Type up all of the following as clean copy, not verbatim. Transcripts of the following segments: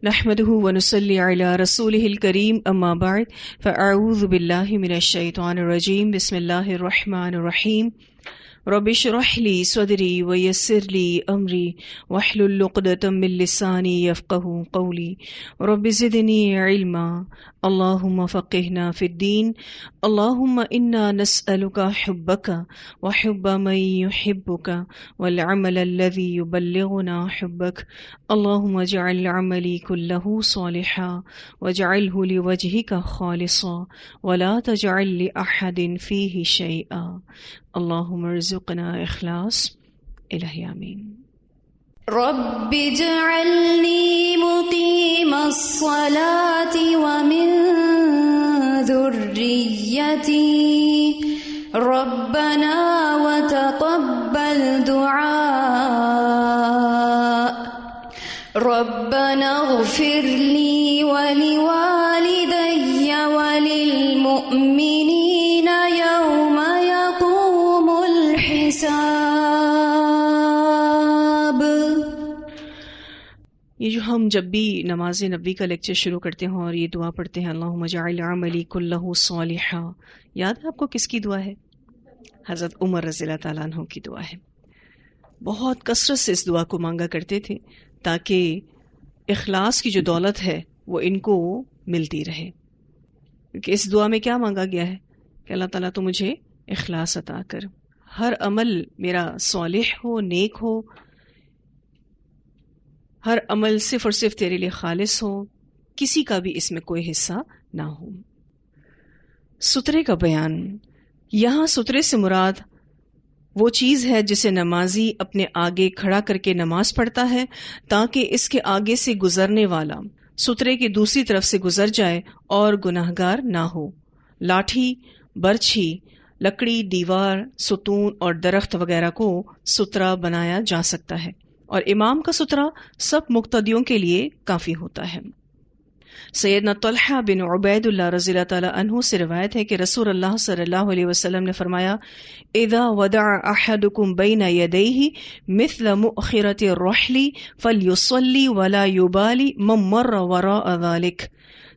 نحمده ونصلي على رسوله الكريم اما بعد فاعوذ بالله من الشيطان الرجيم بسم الله الرحمن الرحيم رب اشرح لي صدري ويسر لي امري واحلل عقدة من لساني يفقهوا قولي رب زدني علما اللهم فقهنا في الدين اللهم انا نسألك حبك وحب من يحبك والعمل الذي يبلغنا حبك اللهم اجعل عملي كله صالحا واجعله لوجهك خالصا ولا تجعل لأحد فيه شيئا اللهم ارزقنا اخلاص الہی آمین. رب اجعلني مقيم الصلاة ومن ذريتي ربنا وتقبل دعاء ربنا اغفر لي ولوالدي وللمؤمنين يوم يقوم الحساب. یہ جو ہم جب بھی نماز نبی کا لیکچر شروع کرتے ہیں اور یہ دعا پڑھتے ہیں اللہم اجعل عملی کلہ صالحا، یاد ہے آپ کو کس کی دعا ہے؟ حضرت عمر رضی اللہ تعالیٰ عنہ کی دعا ہے. بہت کثرت سے اس دعا کو مانگا کرتے تھے تاکہ اخلاص کی جو دولت ہے وہ ان کو ملتی رہے، کیونکہ اس دعا میں کیا مانگا گیا ہے کہ اللہ تعالیٰ تو مجھے اخلاص عطا کر، ہر عمل میرا صالح ہو، نیک ہو، ہر عمل صرف اور صرف تیرے لیے خالص ہو، کسی کا بھی اس میں کوئی حصہ نہ ہو. سترے کا بیان. یہاں سترے سے مراد وہ چیز ہے جسے نمازی اپنے آگے کھڑا کر کے نماز پڑھتا ہے تاکہ اس کے آگے سے گزرنے والا سترے کی دوسری طرف سے گزر جائے اور گناہگار نہ ہو. لاٹھی، برچھی، لکڑی، دیوار، ستون اور درخت وغیرہ کو سترا بنایا جا سکتا ہے، اور امام کا سترا سب مقتدیوں کے لیے کافی ہوتا ہے. سیدنا طلحہ بن عبید اللہ رضی اللہ تعالیٰ عنہ سے روایت ہے کہ رسول اللہ صلی اللہ علیہ وسلم نے فرمایا اذا ودع احدکم بین یدیہ مثل مؤخرۃ الرحل فلیصلی ولا یبالی من مر وراء ذلک.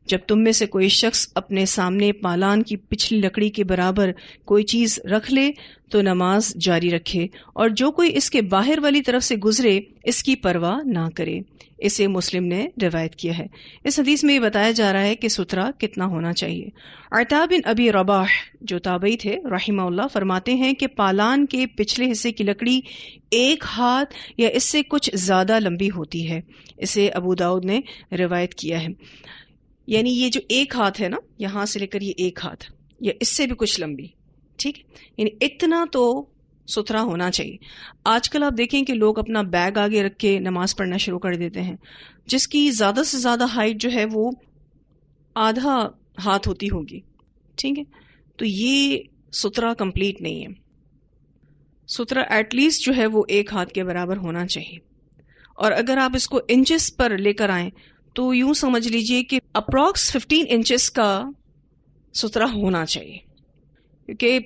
جب تم میں سے کوئی شخص اپنے سامنے پالان کی پچھلی لکڑی کے برابر کوئی چیز رکھ لے تو نماز جاری رکھے، اور جو کوئی اس کے باہر والی طرف سے گزرے اس کی پرواہ نہ کرے. اسے مسلم نے روایت کیا ہے. اس حدیث میں یہ بتایا جا رہا ہے کہ سترا کتنا ہونا چاہیے. عطا بن ابی رباح جو تابعی تھے رحمہ اللہ فرماتے ہیں کہ پالان کے پچھلے حصے کی لکڑی 1 ہاتھ یا اس سے کچھ زیادہ لمبی ہوتی ہے. اسے ابو داؤد نے روایت کیا ہے. یعنی یہ جو 1 ہاتھ ہے نا، یہاں سے لے کر یہ 1 ہاتھ یا اس سے بھی کچھ لمبی، ٹھیک ہے، یعنی اتنا تو ستھرا ہونا چاہیے. آج کل آپ دیکھیں کہ لوگ اپنا بیگ آگے رکھ کے نماز پڑھنا شروع کر دیتے ہیں، جس کی زیادہ سے زیادہ ہائٹ جو ہے وہ آدھا ہاتھ ہوتی ہوگی، ٹھیک ہے. تو یہ ستھرا کمپلیٹ نہیں ہے. ستھرا ایٹ لیسٹ جو ہے وہ 1 ہاتھ کے برابر ہونا چاہیے. اور اگر آپ اس کو انچز پر لے کر آئیں تو یوں سمجھ لیجئے کہ اپروکس 15 انچز کا ستھرا ہونا چاہیے، کیونکہ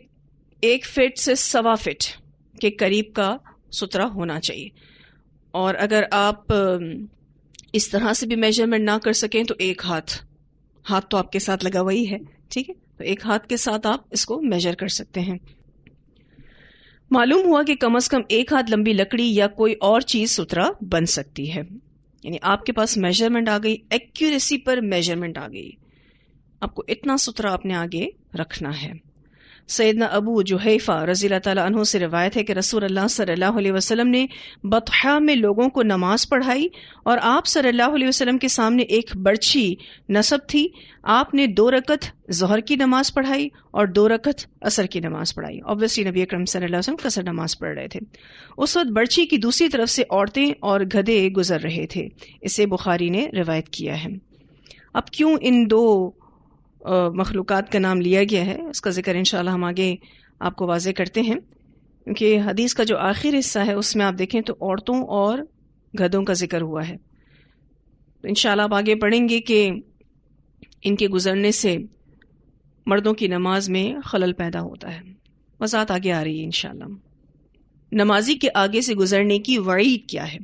1 فٹ سے 1.25 فٹ کے قریب کا ستھرا ہونا چاہیے. اور اگر آپ اس طرح سے بھی میجرمنٹ نہ کر سکیں تو 1 ہاتھ تو آپ کے ساتھ لگا ہوا ہی ہے، ٹھیک ہے، تو 1 ہاتھ کے ساتھ آپ اس کو میجر کر سکتے ہیں. معلوم ہوا کہ کم از کم 1 ہاتھ لمبی لکڑی یا کوئی اور چیز ستھرا بن سکتی ہے. یعنی آپ کے پاس میجرمنٹ آ گئی، ایکوریسی پر میجرمنٹ آ گئی، آپ کو اتنا ستھرا اپنے آگے رکھنا ہے. سیدنا ابو جحیفہ رضی اللہ تعالیٰ عنہ سے روایت ہے کہ رسول اللہ صلی اللہ علیہ وسلم نے بطحا میں لوگوں کو نماز پڑھائی، اور آپ صلی اللہ علیہ وسلم کے سامنے ایک برچھی نصب تھی. آپ نے 2 رکعت ظہر کی نماز پڑھائی اور 2 رکعت عصر کی نماز پڑھائی. obviously نبی اکرم صلی اللہ علیہ وسلم قصر نماز پڑھ رہے تھے. اس وقت برچھی کی دوسری طرف سے عورتیں اور گدھے گزر رہے تھے. اسے بخاری نے روایت کیا ہے. اب کیوں ان 2 مخلوقات کا نام لیا گیا ہے، اس کا ذکر انشاءاللہ ہم آگے آپ کو واضح کرتے ہیں، کیونکہ حدیث کا جو آخر حصہ ہے اس میں آپ دیکھیں تو عورتوں اور گدھوں کا ذکر ہوا ہے. تو انشاءاللہ آپ آگے پڑھیں گے کہ ان کے گزرنے سے مردوں کی نماز میں خلل پیدا ہوتا ہے. وضاحت آگے آ رہی ہے انشاءاللہ. نمازی کے آگے سے گزرنے کی وعید کیا ہے؟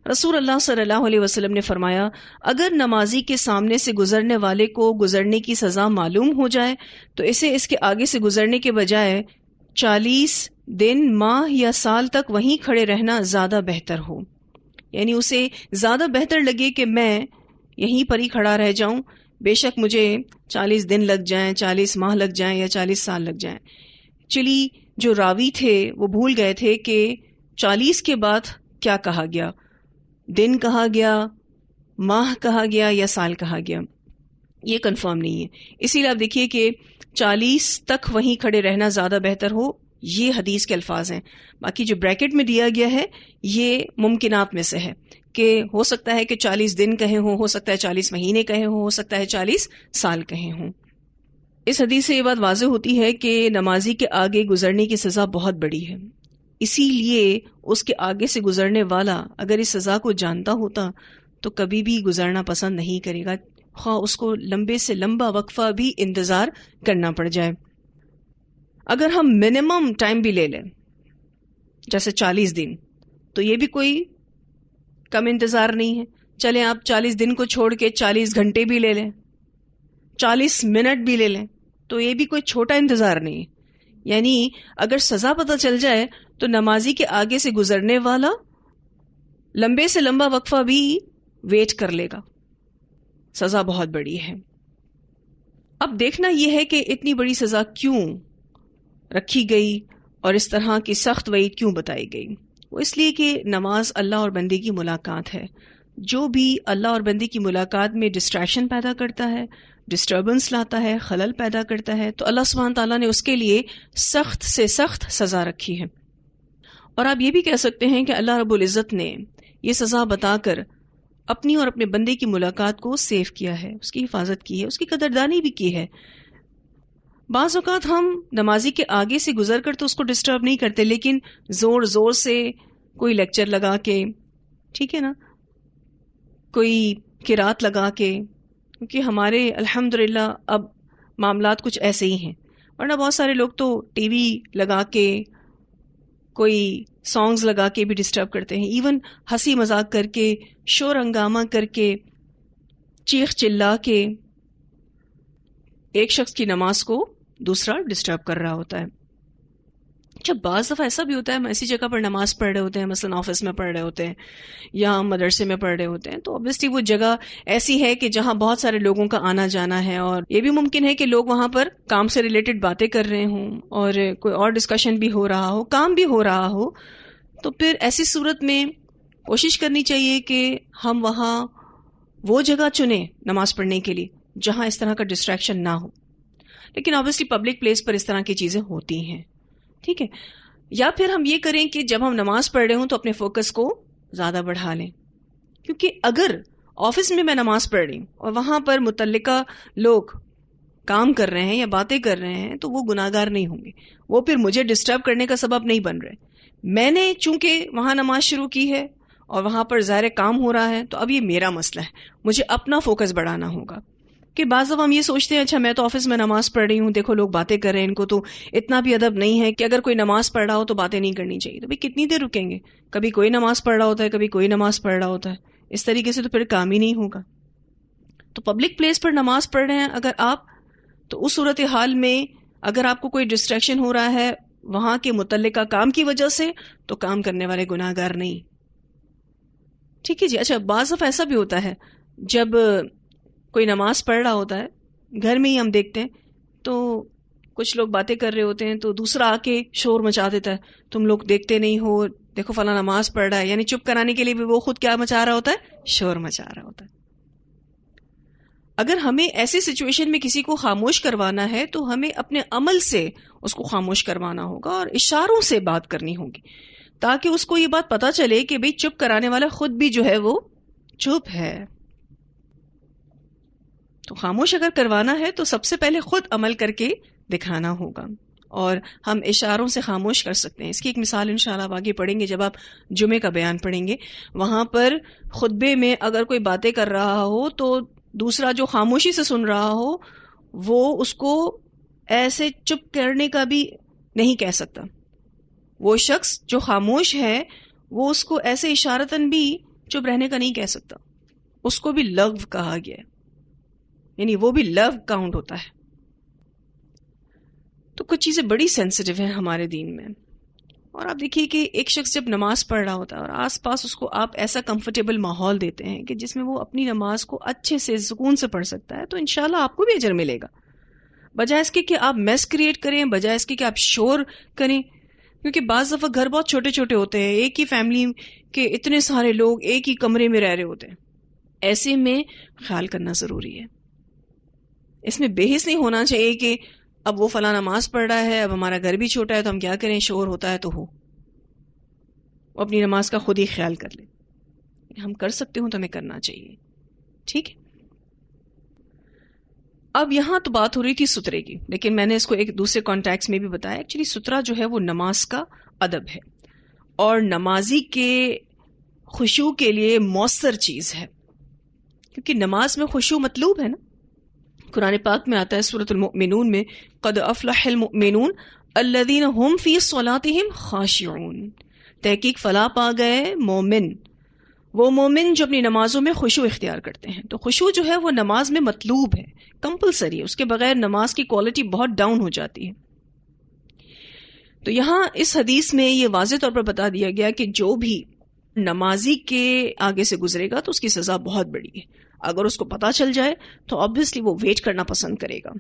رسول اللہ صلی اللہ علیہ وسلم نے فرمایا اگر نمازی کے سامنے سے گزرنے والے کو گزرنے کی سزا معلوم ہو جائے تو اسے اس کے آگے سے گزرنے کے بجائے 40 دن ماہ یا سال تک وہیں کھڑے رہنا زیادہ بہتر ہو. یعنی اسے زیادہ بہتر لگے کہ میں یہیں پر ہی کھڑا رہ جاؤں، بے شک مجھے 40 دن لگ جائیں، 40 ماہ لگ جائیں یا 40 سال لگ جائیں. چلی جو راوی تھے وہ بھول گئے تھے کہ 40 کے بعد کیا کہا گیا، دن کہا گیا، ماہ کہا گیا یا سال کہا گیا، یہ کنفرم نہیں ہے. اسی لیے آپ دیکھیے کہ 40 تک وہیں کھڑے رہنا زیادہ بہتر ہو، یہ حدیث کے الفاظ ہیں. باقی جو بریکٹ میں دیا گیا ہے یہ ممکنات میں سے ہے کہ ہو سکتا ہے کہ 40 دن کہے ہوں، ہو سکتا ہے 40 مہینے کہے ہوں، ہو سکتا ہے 40 سال کہے ہوں. اس حدیث سے یہ بات واضح ہوتی ہے کہ نمازی کے آگے گزرنے کی سزا بہت بڑی ہے. اسی لیے اس کے آگے سے گزرنے والا اگر اس سزا کو جانتا ہوتا تو کبھی بھی گزرنا پسند نہیں کرے گا، خواہ اس کو لمبے سے لمبا وقفہ بھی انتظار کرنا پڑ جائے. اگر ہم منیمم ٹائم بھی لے لیں جیسے 40 دن تو یہ بھی کوئی کم انتظار نہیں ہے. چلیں آپ 40 دن کو چھوڑ کے 40 گھنٹے بھی لے لیں، 40 منٹ بھی لے لیں تو یہ بھی کوئی چھوٹا انتظار نہیں ہے. یعنی اگر سزا پتہ چل جائے تو نمازی کے آگے سے گزرنے والا لمبے سے لمبا وقفہ بھی ویٹ کر لے گا. سزا بہت بڑی ہے. اب دیکھنا یہ ہے کہ اتنی بڑی سزا کیوں رکھی گئی اور اس طرح کی سخت وعید کیوں بتائی گئی. وہ اس لیے کہ نماز اللہ اور بندے کی ملاقات ہے. جو بھی اللہ اور بندے کی ملاقات میں ڈسٹریکشن پیدا کرتا ہے، ڈسٹربنس لاتا ہے، خلل پیدا کرتا ہے، تو اللہ سبحانہ تعالیٰ نے اس کے لیے سخت سے سخت سزا رکھی ہے. اور آپ یہ بھی کہہ سکتے ہیں کہ اللہ رب العزت نے یہ سزا بتا کر اپنی اور اپنے بندے کی ملاقات کو سیو کیا ہے، اس کی حفاظت کی ہے، اس کی قدردانی بھی کی ہے. بعض اوقات ہم نمازی کے آگے سے گزر کر تو اس کو ڈسٹرب نہیں کرتے، لیکن زور زور سے کوئی لیکچر لگا کے، ٹھیک ہے نا، کوئی قرات لگا کے، کیونکہ ہمارے الحمدللہ اب معاملات کچھ ایسے ہی ہیں. ورنہ بہت سارے لوگ تو ٹی وی لگا کے، کوئی سانگز لگا کے بھی ڈسٹرب کرتے ہیں، ایون ہنسی مذاق کر کے، شور ہنگامہ کر کے، چیخ چلا کے ایک شخص کی نماز کو دوسرا ڈسٹرب کر رہا ہوتا ہے. جب بعض دفعہ ایسا بھی ہوتا ہے ہم ایسی جگہ پر نماز پڑھ رہے ہوتے ہیں، مثلا آفس میں پڑھ رہے ہوتے ہیں یا مدرسے میں پڑھ رہے ہوتے ہیں، تو obviously وہ جگہ ایسی ہے کہ جہاں بہت سارے لوگوں کا آنا جانا ہے، اور یہ بھی ممکن ہے کہ لوگ وہاں پر کام سے ریلیٹڈ باتیں کر رہے ہوں اور کوئی اور ڈسکشن بھی ہو رہا ہو، کام بھی ہو رہا ہو. تو پھر ایسی صورت میں کوشش کرنی چاہیے کہ ہم وہاں وہ جگہ چنیں نماز پڑھنے کے لیے جہاں اس طرح کا ڈسٹریکشن نہ ہو. لیکن obviously پبلک پلیس پر اس طرح کی چیزیں ہوتی ہیں، ٹھیک ہے. یا پھر ہم یہ کریں کہ جب ہم نماز پڑھ رہے ہوں تو اپنے فوکس کو زیادہ بڑھا لیں، کیونکہ اگر آفس میں نماز پڑھ رہی ہوں اور وہاں پر متعلقہ لوگ کام کر رہے ہیں یا باتیں کر رہے ہیں تو وہ گناہگار نہیں ہوں گے، وہ پھر مجھے ڈسٹرب کرنے کا سبب نہیں بن رہے. میں نے چونکہ وہاں نماز شروع کی ہے اور وہاں پر ظاہر کام ہو رہا ہے تو اب یہ میرا مسئلہ ہے، مجھے اپنا فوکس بڑھانا ہوگا. کہ بعض دفعہ ہم یہ سوچتے ہیں اچھا میں تو آفس میں نماز پڑھ رہی ہوں، دیکھو لوگ باتیں کر رہے ہیں، ان کو تو اتنا بھی ادب نہیں ہے کہ اگر کوئی نماز پڑھ رہا ہو تو باتیں نہیں کرنی چاہیے. تو بھئی کتنی دیر رکیں گے؟ کبھی کوئی نماز پڑھ رہا ہوتا ہے، کبھی کوئی نماز پڑھ رہا ہوتا ہے، اس طریقے سے تو پھر کام ہی نہیں ہوگا. تو پبلک پلیس پر نماز پڑھ رہے ہیں اگر آپ، تو اس صورتحال میں اگر آپ کو کوئی ڈسٹریکشن ہو رہا ہے وہاں کے متعلقہ کام کی وجہ سے تو کام کرنے والے گناہگار نہیں. ٹھیک ہے جی. اچھا بعض دفعہ ایسا بھی ہوتا ہے جب کوئی نماز پڑھ رہا ہوتا ہے، گھر میں ہی ہم دیکھتے ہیں تو کچھ لوگ باتیں کر رہے ہوتے ہیں تو دوسرا آ کے شور مچا دیتا ہے، تم لوگ دیکھتے نہیں ہو، دیکھو فلاں نماز پڑھ رہا ہے. یعنی چپ کرانے کے لیے بھی وہ خود کیا مچا رہا ہوتا ہے؟ شور مچا رہا ہوتا ہے. اگر ہمیں ایسی سچویشن میں کسی کو خاموش کروانا ہے تو ہمیں اپنے عمل سے اس کو خاموش کروانا ہوگا اور اشاروں سے بات کرنی ہوگی تاکہ اس کو یہ بات پتا چلے کہ بھئی چپ کرانے والا خود بھی جو ہے وہ چپ ہے. تو خاموش اگر کروانا ہے تو سب سے پہلے خود عمل کر کے دکھانا ہوگا اور ہم اشاروں سے خاموش کر سکتے ہیں. اس کی ایک مثال انشاءاللہ آپ آگے پڑھیں گے جب آپ جمعے کا بیان پڑھیں گے. وہاں پر خطبے میں اگر کوئی باتیں کر رہا ہو تو دوسرا جو خاموشی سے سن رہا ہو وہ اس کو ایسے چپ کرنے کا بھی نہیں کہہ سکتا. وہ شخص جو خاموش ہے وہ اس کو ایسے اشارتاً بھی چپ رہنے کا نہیں کہہ سکتا، اس کو بھی لغو کہا گیا ہے، یعنی وہ بھی لو کاؤنٹ ہوتا ہے. تو کچھ چیزیں بڑی سینسٹیو ہیں ہمارے دین میں. اور آپ دیکھیے کہ ایک شخص جب نماز پڑھ رہا ہوتا ہے اور آس پاس اس کو آپ ایسا کمفرٹیبل ماحول دیتے ہیں کہ جس میں وہ اپنی نماز کو اچھے سے سکون سے پڑھ سکتا ہے، تو انشاءاللہ آپ کو بھی اجر ملے گا، بجائے اس کے کہ آپ میس کریٹ کریں، بجائے اس کے کہ آپ شور کریں. کیونکہ بعض دفعہ گھر بہت چھوٹے چھوٹے ہوتے ہیں، ایک ہی فیملی کے اتنے سارے لوگ ایک ہی کمرے میں رہ رہے ہوتے ہیں، ایسے میں خیال کرنا ضروری ہے. اس میں بحث نہیں ہونا چاہیے کہ اب وہ فلاں نماز پڑھ رہا ہے، اب ہمارا گھر بھی چھوٹا ہے تو ہم کیا کریں، شور ہوتا ہے تو ہو. وہ اپنی نماز کا خود ہی خیال کر لے. ہم کر سکتے ہوں تو ہمیں کرنا چاہیے. ٹھیک ہے. اب یہاں تو بات ہو رہی تھی سترے کی، لیکن میں نے اس کو ایک دوسرے کانٹیکس میں بھی بتایا. ایکچولی سترہ جو ہے وہ نماز کا ادب ہے اور نمازی کے خشوع کے لیے مؤثر چیز ہے، کیونکہ نماز میں خشوع مطلوب ہے نا. قرآن پاک میں آتا ہے سورۃ المؤمنون میں، قد افلح المؤمنون الذین هم فی صلاتهم خاشعون. تحقیق فلاح پا گئے مومن، وہ مومن جو اپنی نمازوں میں خشوع اختیار کرتے ہیں. تو خشوع جو ہے وہ نماز میں مطلوب ہے، کمپلسری ہے، اس کے بغیر نماز کی کوالٹی بہت ڈاؤن ہو جاتی ہے. تو یہاں اس حدیث میں یہ واضح طور پر بتا دیا گیا کہ جو بھی نمازی کے آگے سے گزرے گا تو اس کی سزا بہت بڑی ہے. اگر اس کو پتا چل جائے تو آبویسلی وہ ویٹ کرنا پسند کرے گا.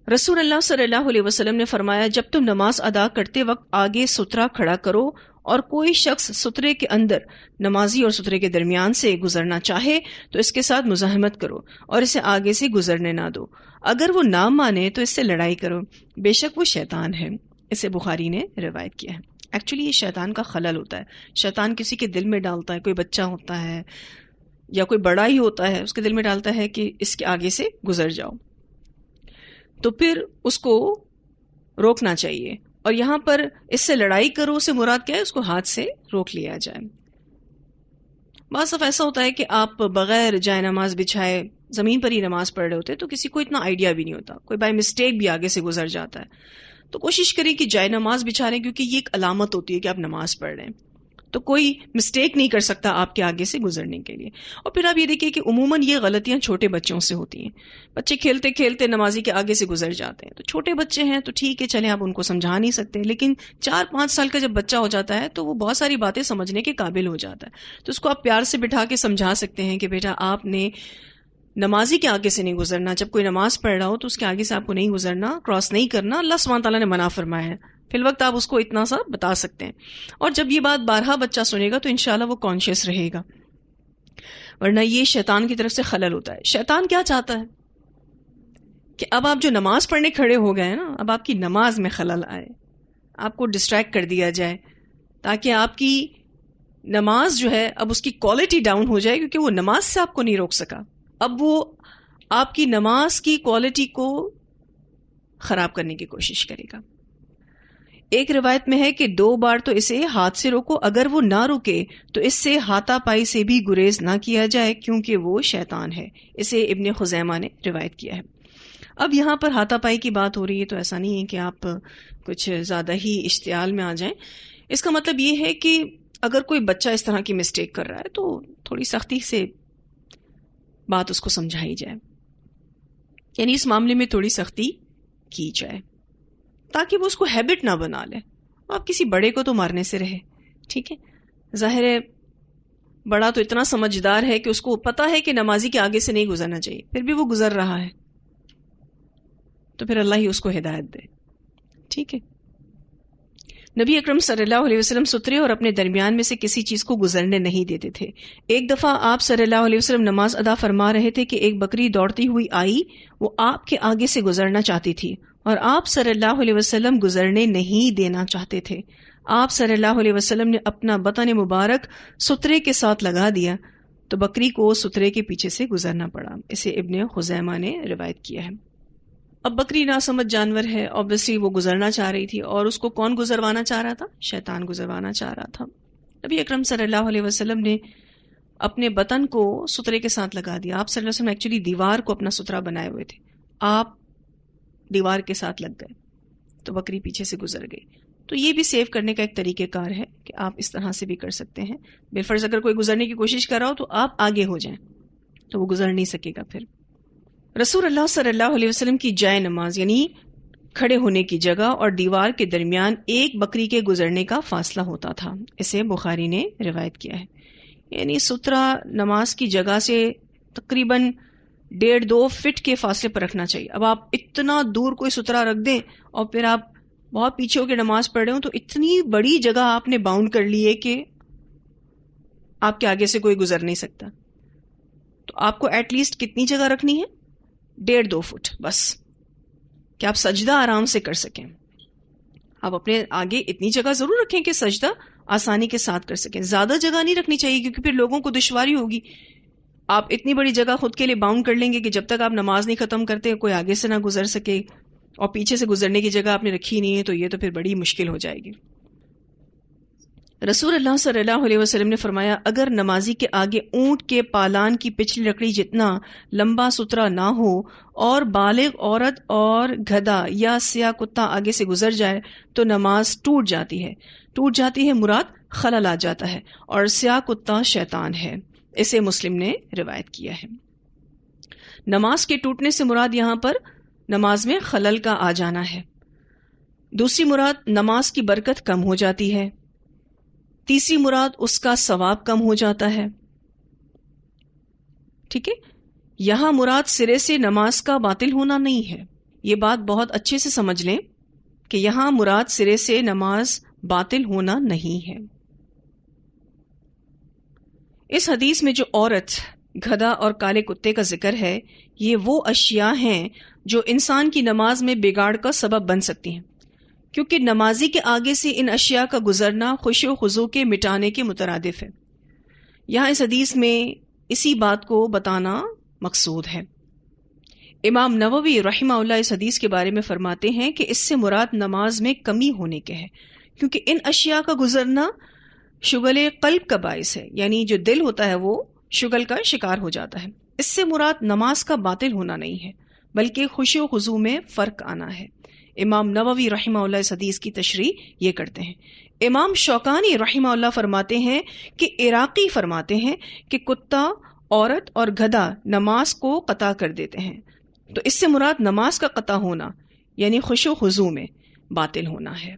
رسول اللہ صلی اللہ علیہ وسلم نے فرمایا، جب تم نماز ادا کرتے وقت آگے سترہ کھڑا کرو اور کوئی شخص سترے کے اندر نمازی اور سترے کے درمیان سے گزرنا چاہے تو اس کے ساتھ مزاحمت کرو اور اسے آگے سے گزرنے نہ دو. اگر وہ نہ مانے تو اس سے لڑائی کرو، بے شک وہ شیطان ہے. اسے بخاری نے روایت کیا ہے. ایکچولی یہ شیطان کا خلل ہوتا ہے. شیطان کسی کے دل میں ڈالتا ہے، کوئی بچہ ہوتا ہے یا کوئی بڑا ہی ہوتا ہے، اس کے دل میں ڈالتا ہے کہ اس کے آگے سے گزر جاؤ، تو پھر اس کو روکنا چاہیے. اور یہاں پر اس سے لڑائی کرو سے مراد کیا ہے، اس کو ہاتھ سے روک لیا جائے. بعض دفعہ ایسا ہوتا ہے کہ آپ بغیر جائے نماز بچھائے زمین پر ہی نماز پڑھ رہے ہوتے تو کسی کو اتنا آئیڈیا بھی نہیں ہوتا، کوئی بائی مسٹیک بھی آگے سے گزر جاتا ہے. تو کوشش کریں کہ جائے نماز بچھا لیں، کیونکہ یہ ایک علامت ہوتی ہے کہ آپ نماز پڑھ رہے ہیں، تو کوئی مسٹیک نہیں کر سکتا آپ کے آگے سے گزرنے کے لیے. اور پھر آپ یہ دیکھیں کہ عموماً یہ غلطیاں چھوٹے بچوں سے ہوتی ہیں. بچے کھیلتے کھیلتے نمازی کے آگے سے گزر جاتے ہیں. تو چھوٹے بچے ہیں تو ٹھیک ہے، چلیں آپ ان کو سمجھا نہیں سکتے، لیکن 4-5 سال کا جب بچہ ہو جاتا ہے تو وہ بہت ساری باتیں سمجھنے کے قابل ہو جاتا ہے. تو اس کو آپ پیار سے بٹھا کے سمجھا سکتے ہیں کہ بیٹا آپ نے نمازی کے آگے سے نہیں گزرنا. جب کوئی نماز پڑھ رہا ہو تو اس کے آگے سے آپ کو نہیں گزرنا، کراس نہیں کرنا، اللہ سبحانہ تعالیٰ نے منع فرمایا ہے. فی الوقت آپ اس کو اتنا سا بتا سکتے ہیں. اور جب یہ بات بارہا بچہ سنے گا تو انشاءاللہ وہ کانشیس رہے گا. ورنہ یہ شیطان کی طرف سے خلل ہوتا ہے. شیطان کیا چاہتا ہے کہ اب آپ جو نماز پڑھنے کھڑے ہو گئے ہیں نا، اب آپ کی نماز میں خلل آئے، آپ کو ڈسٹریکٹ کر دیا جائے، تاکہ آپ کی نماز جو ہے اب اس کی کوالٹی ڈاؤن ہو جائے، کیونکہ وہ نماز سے آپ کو نہیں روک سکا. اب وہ آپ کی نماز کی کوالٹی کو خراب کرنے کی کوشش کرے گا. ایک روایت میں ہے کہ 2 بار تو اسے ہاتھ سے روکو، اگر وہ نہ رکے تو اس سے ہاتھا پائی سے بھی گریز نہ کیا جائے، کیونکہ وہ شیطان ہے. اسے ابن خزیمہ نے روایت کیا ہے. اب یہاں پر ہاتھا پائی کی بات ہو رہی ہے تو ایسا نہیں ہے کہ آپ کچھ زیادہ ہی اشتعال میں آ جائیں. اس کا مطلب یہ ہے کہ اگر کوئی بچہ اس طرح کی مسٹیک کر رہا ہے تو تھوڑی سختی سے بات اس کو سمجھائی جائے، یعنی اس معاملے میں تھوڑی سختی کی جائے تاکہ وہ اس کو ہیبٹ نہ بنا لے. آپ کسی بڑے کو تو مارنے سے رہے. ٹھیک ہے، ظاہر ہے بڑا تو اتنا سمجھدار ہے کہ اس کو پتا ہے کہ نمازی کے آگے سے نہیں گزرنا چاہیے، پھر بھی وہ گزر رہا ہے، تو پھر اللہ ہی اس کو ہدایت دے. ٹھیک ہے. نبی اکرم صلی اللہ علیہ وسلم سترے اور اپنے درمیان میں سے کسی چیز کو گزرنے نہیں دیتے تھے. ایک دفعہ آپ صلی اللہ علیہ وسلم نماز ادا فرما رہے تھے کہ ایک بکری دوڑتی ہوئی آئی، وہ آپ کے آگے سے گزرنا چاہتی تھی اور آپ صلی اللہ علیہ وسلم گزرنے نہیں دینا چاہتے تھے. آپ صلی اللہ علیہ وسلم نے اپنا بطن مبارک سترے کے ساتھ لگا دیا تو بکری کو سترے کے پیچھے سے گزرنا پڑا. اسے ابن خزیمہ نے روایت کیا ہے. اب بکری ناسمجھ جانور ہے، obviously وہ گزرنا چاہ رہی تھی، اور اس کو کون گزروانا چاہ رہا تھا؟ شیطان گزروانا چاہ رہا تھا. نبی اکرم صلی اللہ علیہ وسلم نے اپنے بطن کو سترے کے ساتھ لگا دیا. آپ صلی اللہ علیہ وسلم ایکچولی دیوار کو اپنا سترا بنائے ہوئے تھے، آپ دیوار کے ساتھ لگ گئے تو بکری پیچھے سے گزر گئی. تو یہ بھی سیو کرنے کا ایک طریقہ کار ہے کہ آپ اس طرح سے بھی کر سکتے ہیں. بالفرض اگر کوئی گزرنے کی کوشش کر رہا ہو تو آپ آگے ہو جائیں تو وہ گزر نہیں سکے گا. پھر رسول اللہ صلی اللہ علیہ وسلم کی جائے نماز یعنی کھڑے ہونے کی جگہ اور دیوار کے درمیان ایک بکری کے گزرنے کا فاصلہ ہوتا تھا. اسے بخاری نے روایت کیا ہے. یعنی سترہ نماز کی جگہ سے تقریباً 1.5-2 فٹ کے فاصلے پر رکھنا چاہیے. اب آپ اتنا دور کوئی سترہ رکھ دیں اور پھر آپ بہت پیچھے ہو کے نماز پڑھ رہے ہوں تو اتنی بڑی جگہ آپ نے باؤنڈ کر لی ہے کہ آپ کے آگے سے کوئی گزر نہیں سکتا. تو آپ کو ایٹ لیسٹ کتنی جگہ رکھنی ہے؟ 1.5-2 فٹ بس، کہ آپ سجدہ آرام سے کر سکیں. آپ اپنے آگے اتنی جگہ ضرور رکھیں کہ سجدہ آسانی کے ساتھ کر سکیں. زیادہ جگہ نہیں رکھنی چاہیے کیونکہ پھر لوگوں کو دشواری ہوگی. آپ اتنی بڑی جگہ خود کے لیے باؤنڈ کر لیں گے کہ جب تک آپ نماز نہیں ختم کرتے کوئی آگے سے نہ گزر سکے، اور پیچھے سے گزرنے کی جگہ آپ نے رکھی نہیں ہے تو یہ تو پھر بڑی مشکل ہو جائے گی. رسول اللہ صلی اللہ علیہ وسلم نے فرمایا اگر نمازی کے آگے اونٹ کے پالان کی پچھلی لکڑی جتنا لمبا سترا نہ ہو اور بالغ عورت اور گدھا یا سیاہ کتا آگے سے گزر جائے تو نماز ٹوٹ جاتی ہے. ٹوٹ جاتی ہے مراد خلل آ جاتا ہے، اور سیاہ کتا شیطان ہے. اسے مسلم نے روایت کیا ہے. نماز کے ٹوٹنے سے مراد یہاں پر نماز میں خلل کا آ جانا ہے. دوسری مراد نماز کی برکت کم ہو جاتی ہے. تیسری مراد اس کا ثواب کم ہو جاتا ہے. ٹھیک ہے، یہاں مراد سرے سے نماز کا باطل ہونا نہیں ہے. یہ بات بہت اچھے سے سمجھ لیں کہ یہاں مراد سرے سے نماز باطل ہونا نہیں ہے. اس حدیث میں جو عورت، گدھا اور کالے کتے کا ذکر ہے یہ وہ اشیاء ہیں جو انسان کی نماز میں بگاڑ کا سبب بن سکتی ہیں، کیونکہ نمازی کے آگے سے ان اشیاء کا گزرنا خشوع و خضوع کے مٹانے کے مترادف ہے. یہاں اس حدیث میں اسی بات کو بتانا مقصود ہے. امام نووی رحمہ اللہ اس حدیث کے بارے میں فرماتے ہیں کہ اس سے مراد نماز میں کمی ہونے کے ہے، کیونکہ ان اشیاء کا گزرنا شغل قلب کا باعث ہے، یعنی جو دل ہوتا ہے وہ شغل کا شکار ہو جاتا ہے. اس سے مراد نماز کا باطل ہونا نہیں ہے بلکہ خشوع و خضوع میں فرق آنا ہے. امام نووی رحمہ اللہ اس حدیث کی تشریح یہ کرتے ہیں. امام شوکانی رحمہ اللہ فرماتے ہیں کہ عراقی فرماتے ہیں کہ کتا، عورت اور گدھا نماز کو قطع کر دیتے ہیں، تو اس سے مراد نماز کا قطع ہونا یعنی خشوع و خضوع میں باطل ہونا ہے.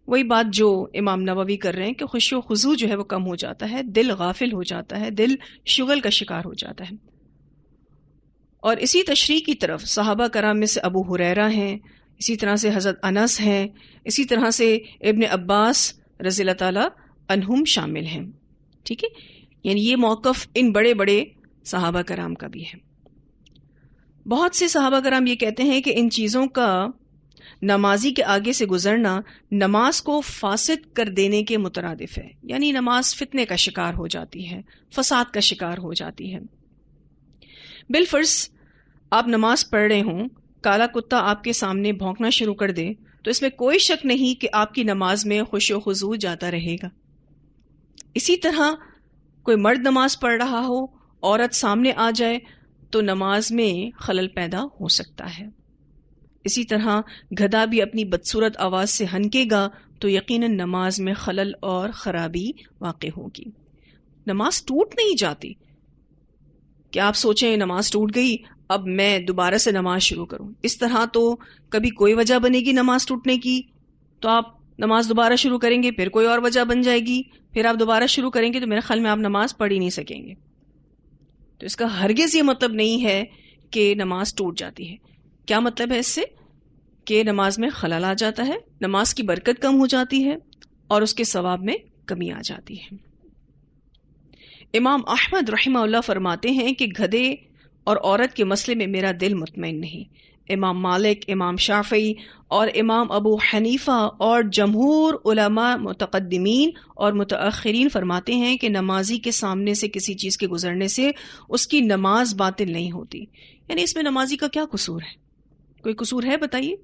وہی بات جو امام نووی کر رہے ہیں کہ خشوع و خضوع جو ہے وہ کم ہو جاتا ہے، دل غافل ہو جاتا ہے، دل شغل کا شکار ہو جاتا ہے. اور اسی تشریح کی طرف صحابہ کرام میں سے ابو ہریرہ ہیں، اسی طرح سے حضرت انس ہیں، اسی طرح سے ابن عباس رضی اللہ تعالی عنہم شامل ہیں. ٹھیک ہے، یعنی یہ موقف ان بڑے بڑے صحابہ کرام کا بھی ہے. بہت سے صحابہ کرام یہ کہتے ہیں کہ ان چیزوں کا نمازی کے آگے سے گزرنا نماز کو فاسد کر دینے کے مترادف ہے، یعنی نماز فتنے کا شکار ہو جاتی ہے، فساد کا شکار ہو جاتی ہے. بالفرض آپ نماز پڑھ رہے ہوں، کالا کتا آپ کے سامنے بھونکنا شروع کر دے تو اس میں کوئی شک نہیں کہ آپ کی نماز میں خشوع و خضوع جاتا رہے گا. اسی طرح کوئی مرد نماز پڑھ رہا ہو، عورت سامنے آ جائے تو نماز میں خلل پیدا ہو سکتا ہے. اسی طرح گدھا بھی اپنی بدصورت آواز سے ہنکے گا تو یقیناً نماز میں خلل اور خرابی واقع ہوگی. نماز ٹوٹ نہیں جاتی کہ آپ سوچیں نماز ٹوٹ گئی اب میں دوبارہ سے نماز شروع کروں. اس طرح تو کبھی کوئی وجہ بنے گی نماز ٹوٹنے کی تو آپ نماز دوبارہ شروع کریں گے، پھر کوئی اور وجہ بن جائے گی، پھر آپ دوبارہ شروع کریں گے تو میرے خیال میں آپ نماز پڑھ ہی نہیں سکیں گے. تو اس کا ہرگز یہ مطلب نہیں ہے کہ نماز ٹوٹ جاتی ہے. کیا مطلب ہے اس سے؟ کہ نماز میں خلل آ جاتا ہے، نماز کی برکت کم ہو جاتی ہے اور اس کے ثواب میں کمی آ جاتی ہے. امام احمد رحمہ اللہ فرماتے ہیں کہ گدھے اور عورت کے مسئلے میں میرا دل مطمئن نہیں. امام مالک، امام شافعی اور امام ابو حنیفہ اور جمہور علماء متقدمین اور متأخرین فرماتے ہیں کہ نمازی کے سامنے سے کسی چیز کے گزرنے سے اس کی نماز باطل نہیں ہوتی. یعنی اس میں نمازی کا کیا قصور ہے؟ کوئی قصور ہے بتائیے؟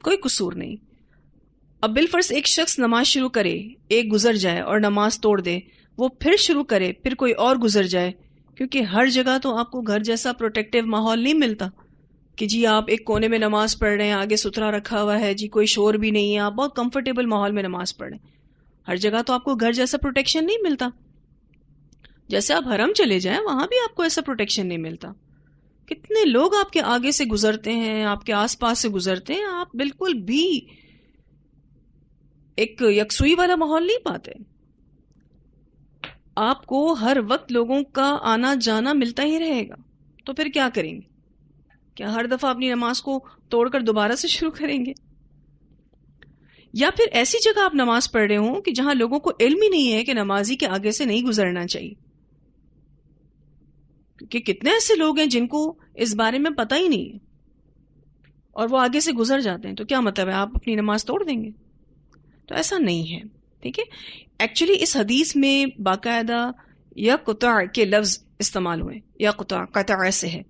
کوئی قصور نہیں. اب بالفرض ایک شخص نماز شروع کرے، ایک گزر جائے اور نماز توڑ دے، وہ پھر شروع کرے، پھر کوئی اور گزر جائے، کیونکہ ہر جگہ تو آپ کو گھر جیسا پروٹیکٹیو ماحول نہیں ملتا. کہ جی آپ ایک کونے میں نماز پڑھ رہے ہیں, آگے ستھرا رکھا ہوا ہے, جی کوئی شور بھی نہیں ہے, آپ بہت کمفرٹیبل ماحول میں نماز پڑھ رہے ہیں. ہر جگہ تو آپ کو گھر جیسا پروٹیکشن نہیں ملتا. جیسے آپ حرم چلے جائیں وہاں بھی آپ کو ایسا پروٹیکشن نہیں ملتا. کتنے لوگ آپ کے آگے سے گزرتے ہیں, آپ کے آس پاس سے گزرتے ہیں, آپ بالکل بھی ایک یکسوئی والا ماحول نہیں پاتے. آپ کو ہر وقت لوگوں کا آنا جانا ملتا ہی رہے گا. تو پھر کیا کریں گے؟ کیا ہر دفعہ اپنی نماز کو توڑ کر دوبارہ سے شروع کریں گے؟ یا پھر ایسی جگہ آپ نماز پڑھ رہے ہوں کہ جہاں لوگوں کو علم ہی نہیں ہے کہ نمازی کے آگے سے نہیں گزرنا چاہیے. کہ کتنے ایسے لوگ ہیں جن کو اس بارے میں پتہ ہی نہیں ہے اور وہ آگے سے گزر جاتے ہیں. تو کیا مطلب ہے آپ اپنی نماز توڑ دیں گے؟ تو ایسا نہیں ہے. ٹھیک ہے, ایکچولی اس حدیث میں باقاعدہ یا قطع کے لفظ استعمال ہوئے. یا قطع سے ہے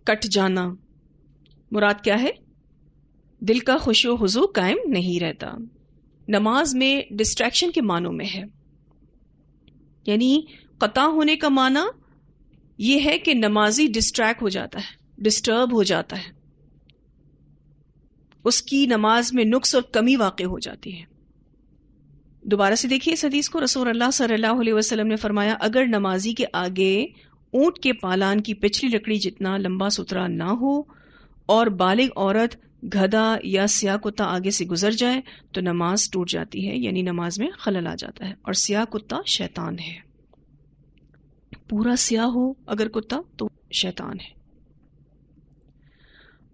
کٹ جانا. مراد کیا ہے؟ دل کا خشوع و خضوع قائم نہیں رہتا. نماز میں ڈسٹریکشن کے معنوں میں ہے. یعنی قطع ہونے کا معنی یہ ہے کہ نمازی ڈسٹریکٹ ہو جاتا ہے, ڈسٹرب ہو جاتا ہے, اس کی نماز میں نقص اور کمی واقع ہو جاتی ہے. دوبارہ سے دیکھیے اس حدیث کو. رسول اللہ صلی اللہ علیہ وسلم نے فرمایا, اگر نمازی کے آگے اونٹ کے پالان کی پچھلی لکڑی جتنا لمبا ستھرا نہ ہو اور بالغ عورت, گدھا یا سیاہ کتا آگے سے گزر جائے تو نماز ٹوٹ جاتی ہے, یعنی نماز میں خلل آ جاتا ہے. اور سیاہ کتا شیطان ہے. پورا سیاہ ہو اگر کتا تو شیطان ہے.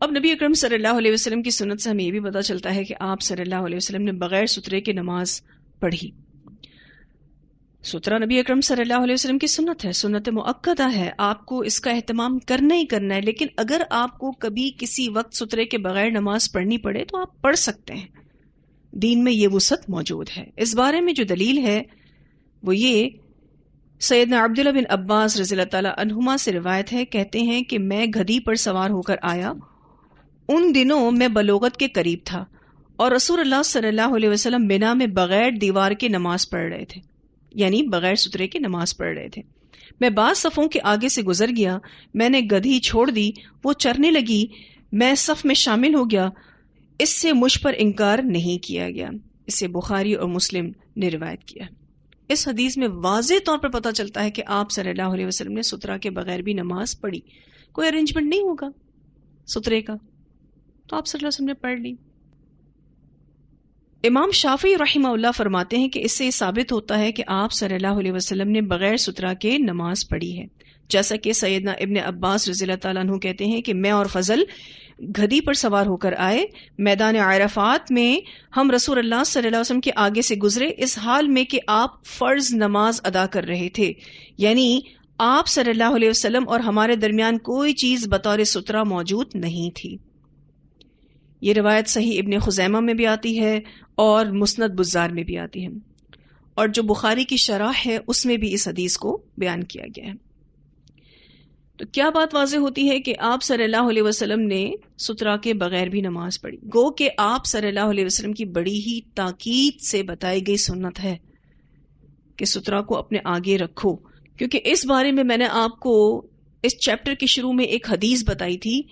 اب نبی اکرم صلی اللہ علیہ وسلم کی سنت سے ہمیں یہ بھی پتہ چلتا ہے کہ آپ صلی اللہ علیہ وسلم نے بغیر سترے کے نماز پڑھی. سترہ نبی اکرم صلی اللہ علیہ وسلم کی سنت ہے, سنت مؤکدہ ہے, آپ کو اس کا اہتمام کرنا ہی کرنا ہے. لیکن اگر آپ کو کبھی کسی وقت سترے کے بغیر نماز پڑھنی پڑے تو آپ پڑھ سکتے ہیں. دین میں یہ وسعت موجود ہے. اس بارے میں جو دلیل ہے وہ یہ سیدنا عبداللہ بن عباس رضی اللہ تعالیٰ عنہما سے روایت ہے. کہتے ہیں کہ میں گدھی پر سوار ہو کر آیا. ان دنوں میں بلوغت کے قریب تھا اور رسول اللہ صلی اللہ علیہ وسلم بنا میں بغیر دیوار کے نماز پڑھ رہے تھے, یعنی بغیر سترے کے نماز پڑھ رہے تھے. میں بعض صفوں کے آگے سے گزر گیا, میں نے گدھی چھوڑ دی, وہ چرنے لگی, میں صف میں شامل ہو گیا. اس سے مجھ پر انکار نہیں کیا گیا. اسے بخاری اور مسلم نے روایت کیا. اس حدیث میں واضح طور پر پتہ چلتا ہے کہ آپ صلی اللہ علیہ وسلم نے سترہ کے بغیر بھی نماز پڑھی. کوئی ارینجمنٹ نہیں ہوگا سترے کا, تو آپ صلی اللہ علیہ وسلم نے پڑھ لی. امام شافعی رحمہ اللہ فرماتے ہیں کہ اس سے ثابت ہوتا ہے کہ آپ صلی اللہ علیہ وسلم نے بغیر سترہ کے نماز پڑھی ہے. جیسا کہ سیدنا ابن عباس رضی اللہ تعالیٰ عنہ کہتے ہیں کہ میں اور فضل گدھی پر سوار ہو کر آئے. میدان عرفات میں ہم رسول اللہ صلی اللہ علیہ وسلم کے آگے سے گزرے اس حال میں کہ آپ فرض نماز ادا کر رہے تھے, یعنی آپ صلی اللہ علیہ وسلم اور ہمارے درمیان کوئی چیز بطور سترہ موجود نہیں تھی. یہ روایت صحیح ابن خزیمہ میں بھی آتی ہے اور مسند بزار میں بھی آتی ہے, اور جو بخاری کی شرح ہے اس میں بھی اس حدیث کو بیان کیا گیا ہے. تو کیا بات واضح ہوتی ہے کہ آپ صلی اللہ علیہ وسلم نے سترہ کے بغیر بھی نماز پڑھی. گو کہ آپ صلی اللہ علیہ وسلم کی بڑی ہی تاکید سے بتائی گئی سنت ہے کہ سترہ کو اپنے آگے رکھو, کیونکہ اس بارے میں نے آپ کو اس چیپٹر کے شروع میں ایک حدیث بتائی تھی.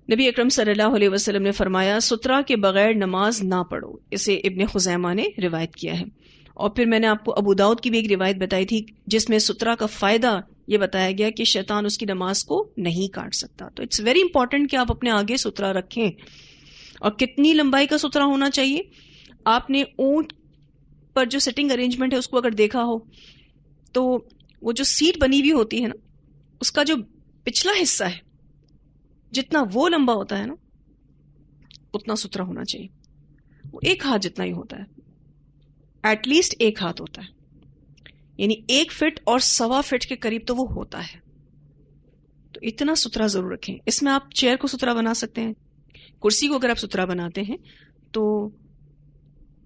نبی اکرم صلی اللہ علیہ وسلم نے فرمایا سترہ کے بغیر نماز نہ پڑھو. اسے ابن خزیمہ نے روایت کیا ہے. اور پھر میں نے آپ کو ابو داؤد کی بھی ایک روایت بتائی تھی جس میں سترہ کا فائدہ یہ بتایا گیا کہ شیطان اس کی نماز کو نہیں کاٹ سکتا. تو اٹس ویری امپورٹنٹ کہ آپ اپنے آگے سترہ رکھیں. اور کتنی لمبائی کا سترہ ہونا چاہیے؟ آپ نے اونٹ پر جو سٹنگ ارینجمنٹ ہے اس کو اگر دیکھا ہو تو وہ جو سیٹ بنی ہوئی ہوتی ہے نا, اس کا جو پچھلا حصہ ہے جتنا وہ لمبا ہوتا ہے نا اتنا سترہ ہونا چاہیے. وہ ایک ہاتھ جتنا ہی ہوتا ہے, ایٹ لیسٹ ایک ہاتھ ہوتا ہے, یعنی 1 فٹ اور 1.25 فٹ کے قریب تو وہ ہوتا ہے. تو اتنا سترہ ضرور رکھیں. اس میں آپ چیئر کو سترہ بنا سکتے ہیں, کرسی کو اگر آپ سترہ بناتے ہیں تو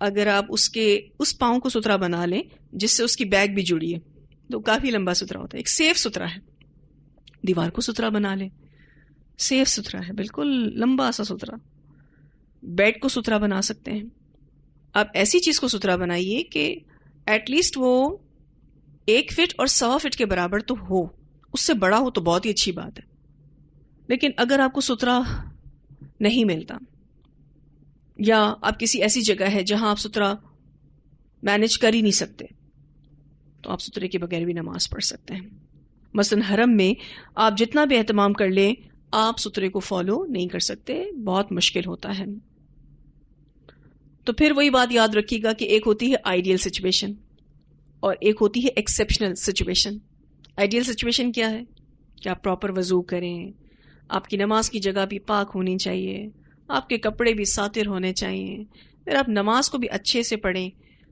اگر آپ اس پاؤں کو سترہ بنا لیں جس سے اس کی بیک بھی جڑی ہے تو کافی لمبا سترہ ہوتا ہے. ایک سیف سترہ ہے. دیوار کو سترہ بنا لیں, سیف سترہ ہے, بالکل لمبا سا سترہ. بیڈ کو سترہ بنا سکتے ہیں. آپ ایسی چیز کو سترہ بنائیے کہ ایٹ لیسٹ وہ 1 فٹ اور 1.25 فٹ کے برابر تو ہو. اس سے بڑا ہو تو بہت ہی اچھی بات ہے, لیکن اگر آپ کو سترہ نہیں ملتا یا آپ کسی ایسی جگہ ہے جہاں آپ سترہ مینج کر ہی نہیں سکتے تو آپ سترے کے بغیر بھی نماز پڑھ سکتے ہیں. مثلا حرم میں آپ جتنا بھی اہتمام کر لیں آپ سترے کو فالو نہیں کر سکتے، بہت مشکل ہوتا ہے. تو پھر وہی بات یاد رکھیے گا کہ ایک ہوتی ہے آئیڈیل سچویشن اور ایک ہوتی ہے ایکسیپشنل سچویشن. آئیڈیل سچویشن کیا ہے کہ آپ پراپر وضو کریں، آپ کی نماز کی جگہ بھی پاک ہونی چاہیے، آپ کے کپڑے بھی ساتر ہونے چاہیے، پھر آپ نماز کو بھی اچھے سے پڑھیں،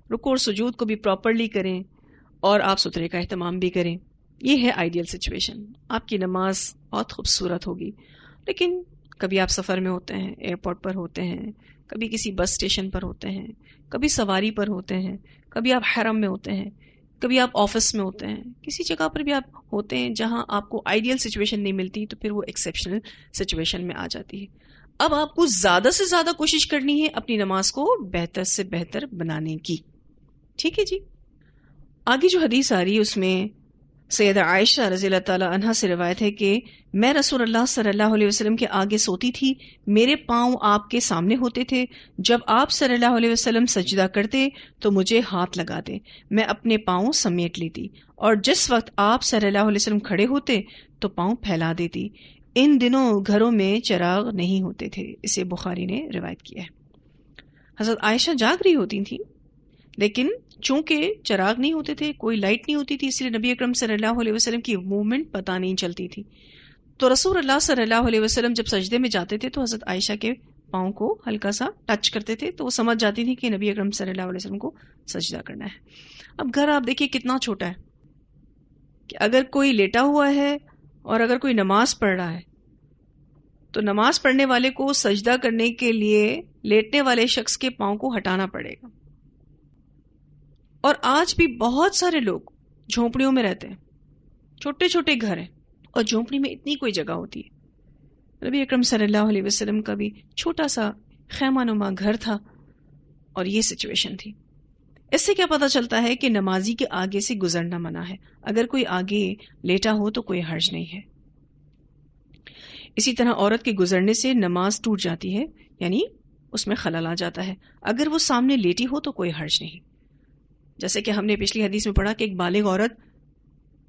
رکوع اور سجود کو بھی پراپرلی کریں اور آپ سترے کا اہتمام بھی کریں. یہ ہے آئیڈیل سچویشن. آپ کی نماز بہت خوبصورت ہوگی. لیکن کبھی آپ سفر میں ہوتے ہیں، ایئرپورٹ پر ہوتے ہیں، کبھی کسی بس اسٹیشن پر ہوتے ہیں، کبھی سواری پر ہوتے ہیں، کبھی آپ حرم میں ہوتے ہیں، کبھی آپ آفس میں ہوتے ہیں، کسی جگہ پر بھی آپ ہوتے ہیں جہاں آپ کو آئیڈیل سچویشن نہیں ملتی تو پھر وہ ایکسیپشنل سچویشن میں آ جاتی ہے. اب آپ کو زیادہ سے زیادہ کوشش کرنی ہے اپنی نماز کو بہتر سے بہتر بنانے کی. ٹھیک ہے جی. آگے جو حدیث آ رہی ہے اس میں سیدہ عائشہ رضی اللہ تعالی عنہا سے روایت ہے کہ میں رسول اللہ صلی اللہ علیہ وسلم کے آگے سوتی تھی، میرے پاؤں آپ کے سامنے ہوتے تھے، جب آپ صلی اللہ علیہ وسلم سجدہ کرتے تو مجھے ہاتھ لگاتے، میں اپنے پاؤں سمیٹ لیتی، اور جس وقت آپ صلی اللہ علیہ وسلم کھڑے ہوتے تو پاؤں پھیلا دیتی. ان دنوں گھروں میں چراغ نہیں ہوتے تھے. اسے بخاری نے روایت کیا ہے. حضرت عائشہ جاگ رہی ہوتی تھیں لیکن چونکہ چراغ نہیں ہوتے تھے، کوئی لائٹ نہیں ہوتی تھی، اس لیے نبی اکرم صلی اللہ علیہ وسلم کی موومنٹ پتہ نہیں چلتی تھی. تو رسول اللہ صلی اللہ علیہ وسلم جب سجدے میں جاتے تھے تو حضرت عائشہ کے پاؤں کو ہلکا سا ٹچ کرتے تھے تو وہ سمجھ جاتی تھی کہ نبی اکرم صلی اللہ علیہ وسلم کو سجدہ کرنا ہے. اب گھر آپ دیکھیے کتنا چھوٹا ہے کہ اگر کوئی لیٹا ہوا ہے اور اگر کوئی نماز پڑھ رہا ہے تو نماز پڑھنے والے کو سجدہ کرنے کے لیے لیٹنے والے شخص کے پاؤں کو ہٹانا پڑے گا. اور آج بھی بہت سارے لوگ جھونپڑیوں میں رہتے ہیں، چھوٹے چھوٹے گھر ہیں اور جھونپڑی میں اتنی کوئی جگہ ہوتی ہے. نبی اکرم صلی اللہ علیہ وسلم کا بھی چھوٹا سا خیمہ نما گھر تھا اور یہ سچویشن تھی. اس سے کیا پتہ چلتا ہے کہ نمازی کے آگے سے گزرنا منع ہے. اگر کوئی آگے لیٹا ہو تو کوئی حرج نہیں ہے. اسی طرح عورت کے گزرنے سے نماز ٹوٹ جاتی ہے، یعنی اس میں خلل آ جاتا ہے. اگر وہ سامنے لیٹی ہو تو کوئی حرج نہیں. جیسے کہ ہم نے پچھلی حدیث میں پڑھا کہ ایک بالغ عورت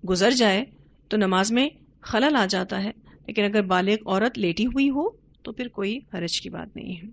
گزر جائے تو نماز میں خلل آ جاتا ہے، لیکن اگر بالغ عورت لیٹی ہوئی ہو تو پھر کوئی حرج کی بات نہیں ہے.